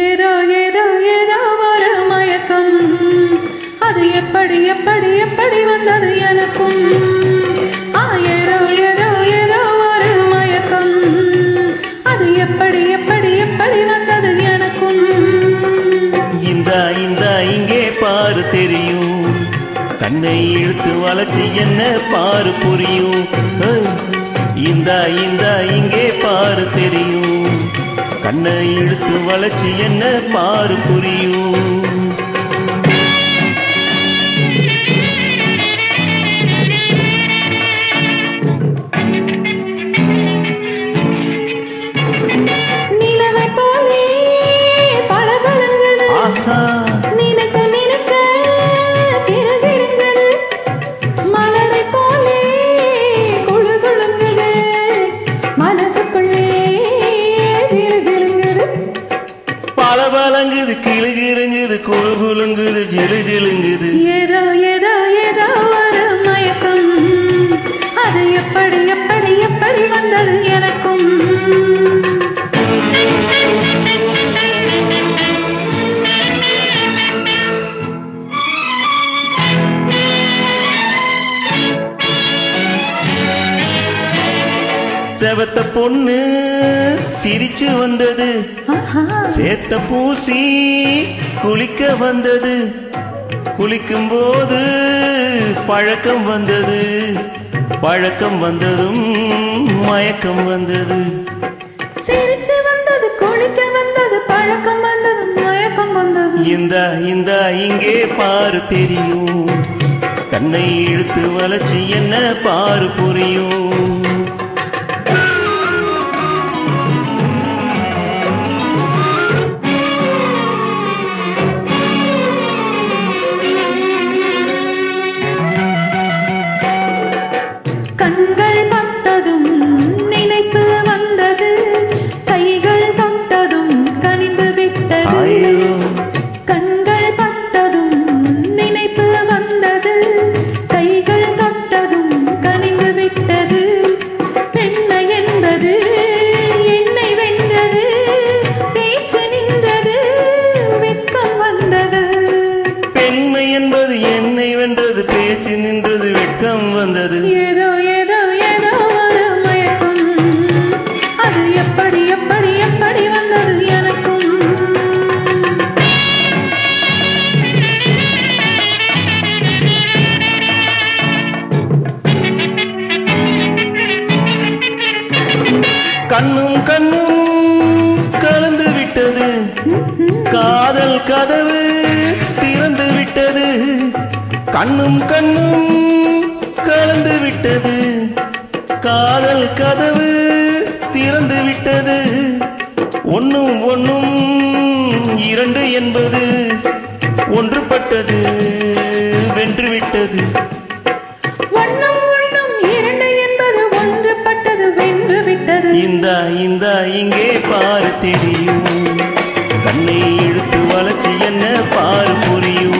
ஏதோ ஏதோ ஏதோ ஒரு மயக்கம், அது எப்படி எப்படி எப்படி வந்தது எனக்கும். ஏதோ ஏதோ ஏதோ ஒரு மயக்கம், அது எப்படி எப்படி எப்படி வந்தது எனக்கும். இந்த இங்கே பாரு தெரியும், கண்ணை இழுத்து வளைச்சு என்ன பாரு புரியும். இந்த இங்கே பாரு தெரியும், கண்ணை இழுத்து வளைச்சு என்ன பாரு புரியும். பலபலங்குது கிளுகிருங்குது குழுகுலுங்குது ஜிலு ஜிலுங்குது. ஏதோ ஏதோ ஏதோ ஒரு மயக்கம், அது எப்படி எப்படி எப்படி வந்தது எனக்கும். செவத்த பொண்ணு சிரிச்சு வந்தது, சேத்த பூசி குளிக்க வந்தது. குளிக்கும் போது பழக்கம் வந்தது, பழக்கம் வந்ததும் மயக்கம் வந்தது. சிரிச்சு வந்தது குளிக்க வந்தது பழக்கம் வந்தது மயக்கம் வந்தது. இந்த இங்கே பாரு தெரியும், கண்ணை இழுத்து வளைச்சு என்ன பாரு புரியும். கண்கள் பட்டதும் நினைப்பு வந்தது, கைகள் தொட்டதும் கனிந்து விட்டது. கண்கள் பட்டதும் நினைப்பு வந்தது, கைகள் தொட்டதும் கனிந்து விட்டது. பெண்ணை என்பது என்னை வென்றது, பேச்சு நின்றது வெட்கம் வந்தது. பெண்மை என்பது என்னை வென்றது, பேச்சு நின்றது வெட்கம் வந்தது. ஏதோ ஏதோ ஏதோ ஒரு மயக்கம், அது எப்படி எப்படி எப்படி வந்தது எனக்கும். கண்ணும் கண்ணும் கலந்து விட்டது, காதல் கதவு திறந்து விட்டது. கண்ணும் கண்ணும் கலந்து விட்டது, காதல் கதவு திறந்து விட்டது. ஒன்னும் ஒன்னும் இரண்டு என்பது ஒன்றுபட்டது வென்று விட்டது. ஒன்னும் ஒன்னும் இரண்டு என்பது ஒன்றுபட்டது வென்று விட்டது. இந்த இங்கே பாரு தெரியும், கண்ணை இழுத்து வளைச்சு என்ன பாரு புரியும்.